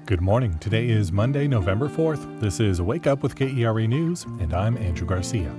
Good morning. Today is Monday, November 4th. This is Wake Up with KERA News, and I'm Andrew Garcia.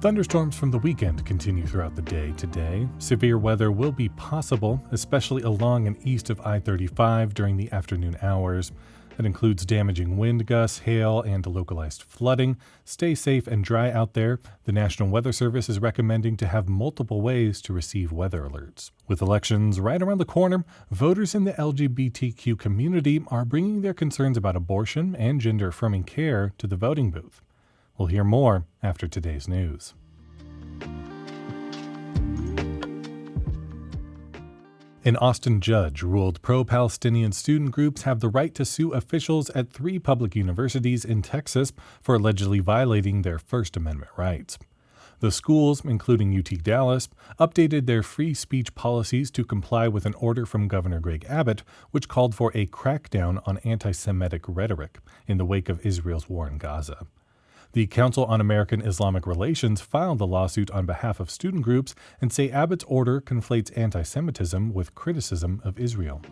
Thunderstorms from the weekend continue throughout the day today. Severe weather will be possible, especially along and east of I-35 during the afternoon hours. That includes damaging wind gusts, hail, and localized flooding. Stay safe and dry out there. The National Weather Service is recommending to have multiple ways to receive weather alerts. With elections right around the corner, voters in the LGBTQ community are bringing their concerns about abortion and gender-affirming care to the voting booth. We'll hear more after today's news. An Austin judge ruled pro-Palestinian student groups have the right to sue officials at 3 public universities in Texas for allegedly violating their First Amendment rights. The schools, including UT Dallas, updated their free speech policies to comply with an order from Governor Greg Abbott, which called for a crackdown on anti-Semitic rhetoric in the wake of Israel's war in Gaza. The Council on American Islamic Relations filed the lawsuit on behalf of student groups and say Abbott's order conflates anti-Semitism with criticism of Israel.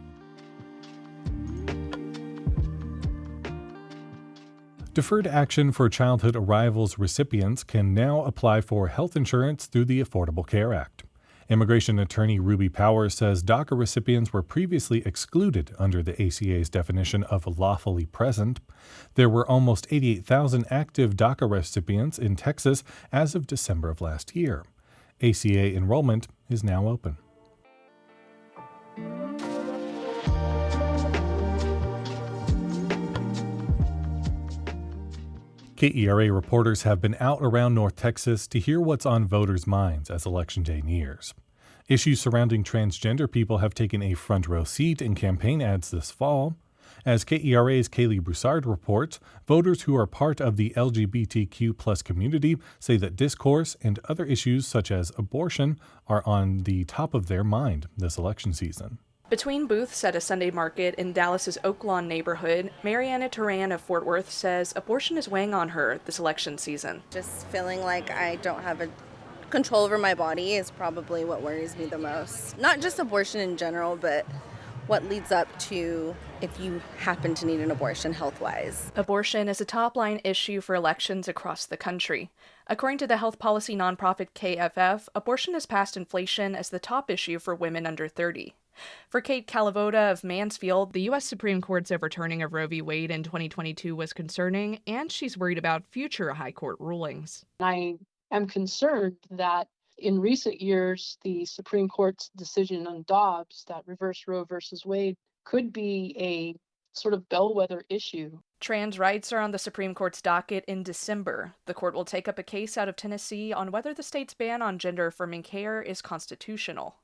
Deferred action for childhood arrivals recipients can now apply for health insurance through the Affordable Care Act. Immigration attorney Ruby Powers says DACA recipients were previously excluded under the ACA's definition of lawfully present. There were almost 88,000 active DACA recipients in Texas as of December of last year. ACA enrollment is now open. KERA reporters have been out around North Texas to hear what's on voters' minds as Election Day nears. Issues surrounding transgender people have taken a front row seat in campaign ads this fall. As KERA's Kaylee Broussard reports, voters who are part of the LGBTQ+ community say that discourse and other issues such as abortion are on the top of their mind this election season. Between booths at a Sunday market in Dallas's Oak Lawn neighborhood, Mariana Turan of Fort Worth says abortion is weighing on her this election season. Just feeling like I don't have a control over my body is probably what worries me the most. Not just abortion in general, but what leads up to if you happen to need an abortion health-wise. Abortion is a top-line issue for elections across the country. According to the health policy nonprofit KFF, abortion has passed inflation as the top issue for women under 30. For Kate Calavoda of Mansfield, the U.S. Supreme Court's overturning of Roe v. Wade in 2022 was concerning, and she's worried about future high court rulings. I am concerned that in recent years, the Supreme Court's decision on Dobbs that reversed Roe v. Wade could be a sort of bellwether issue. Trans rights are on the Supreme Court's docket in December. The court will take up a case out of Tennessee on whether the state's ban on gender-affirming care is constitutional.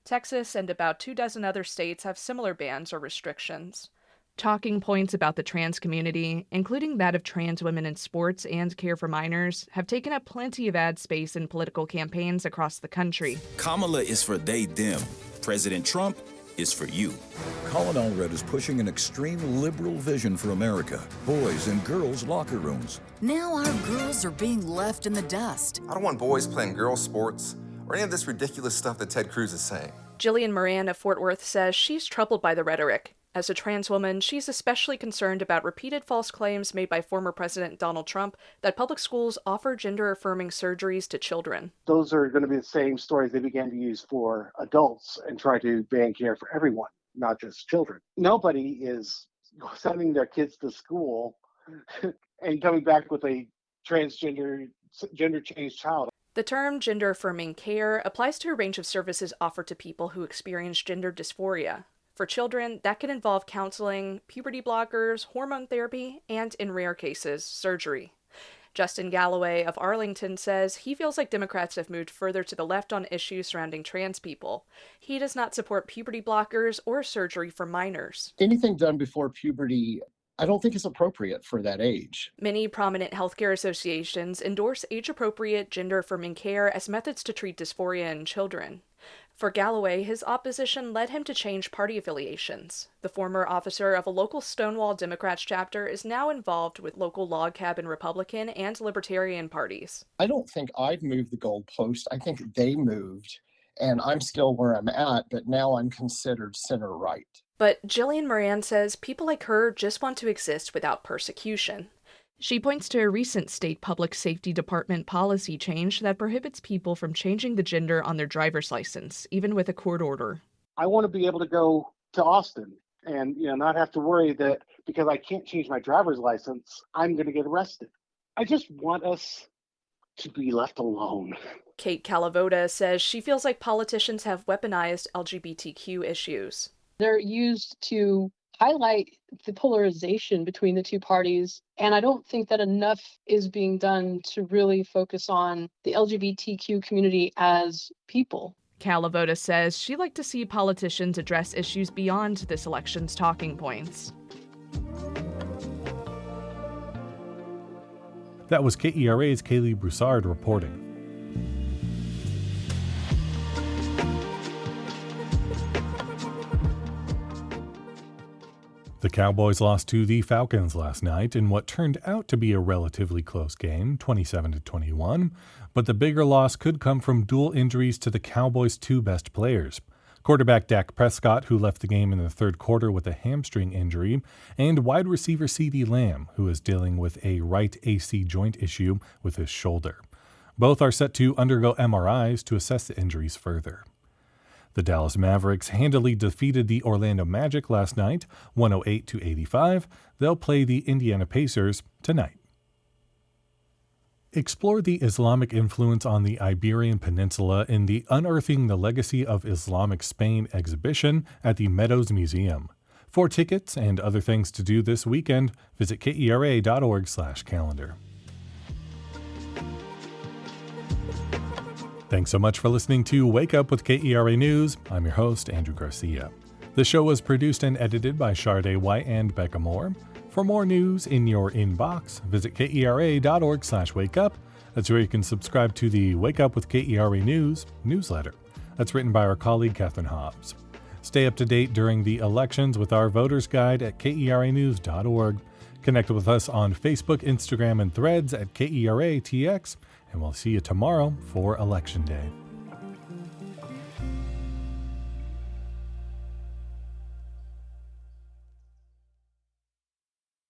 Texas and about 24 other states have similar bans or restrictions. Talking points about the trans community, including that of trans women in sports and care for minors, have taken up plenty of ad space in political campaigns across the country. Kamala is for they, them. President Trump is for you. Colin Allred is pushing an extreme liberal vision for America. Boys and girls locker rooms. Now our girls are being left in the dust. I don't want boys playing girls' sports or any of this ridiculous stuff that Ted Cruz is saying. Jillian Moran of Fort Worth says she's troubled by the rhetoric. As a trans woman, she's especially concerned about repeated false claims made by former President Donald Trump that public schools offer gender-affirming surgeries to children. Those are going to be the same stories they began to use for adults and try to ban care for everyone, not just children. Nobody is sending their kids to school and coming back with a gender-changed child. The term gender-affirming care applies to a range of services offered to people who experience gender dysphoria. For children, that can involve counseling, puberty blockers, hormone therapy, and, in rare cases, surgery. Justin Galloway of Arlington says he feels like Democrats have moved further to the left on issues surrounding trans people. He does not support puberty blockers or surgery for minors. Anything done before puberty, I don't think is appropriate for that age. Many prominent healthcare associations endorse age-appropriate, gender-affirming care as methods to treat dysphoria in children. For Galloway, his opposition led him to change party affiliations. The former officer of a local Stonewall Democrats chapter is now involved with local log cabin Republican and Libertarian parties. I don't think I've moved the goalpost. I think they moved, and I'm still where I'm at, but now I'm considered center-right. But Jillian Moran says people like her just want to exist without persecution. She points to a recent state public safety department policy change that prohibits people from changing the gender on their driver's license, even with a court order. I want to be able to go to Austin and not have to worry that because I can't change my driver's license, I'm going to get arrested. I just want us to be left alone. Kate Calavoda says she feels like politicians have weaponized LGBTQ issues. They're used to highlight the polarization between the two parties, and I don't think that enough is being done to really focus on the LGBTQ community as people. Calavoda says she'd like to see politicians address issues beyond this election's talking points. That was KERA's Kaylee Broussard reporting. The Cowboys lost to the Falcons last night in what turned out to be a relatively close game, 27-21, but the bigger loss could come from dual injuries to the Cowboys' two best players. Quarterback Dak Prescott, who left the game in the third quarter with a hamstring injury, and wide receiver CeeDee Lamb, who is dealing with a right AC joint issue with his shoulder. Both are set to undergo MRIs to assess the injuries further. The Dallas Mavericks handily defeated the Orlando Magic last night, 108-85. They'll play the Indiana Pacers tonight. Explore the Islamic influence on the Iberian Peninsula in the Unearthing the Legacy of Islamic Spain exhibition at the Meadows Museum. For tickets and other things to do this weekend, visit kera.org/calendar. Thanks so much for listening to Wake Up with KERA News. I'm your host, Andrew Garcia. The show was produced and edited by Shardae White and Bekah Morr. For more news in your inbox, visit kera.org/wakeup. That's where you can subscribe to the Wake Up with KERA News newsletter. That's written by our colleague, Catherine Hobbs. Stay up to date during the elections with our voters guide at keranews.org. Connect with us on Facebook, Instagram, and Threads at KERATX. And we'll see you tomorrow for Election Day.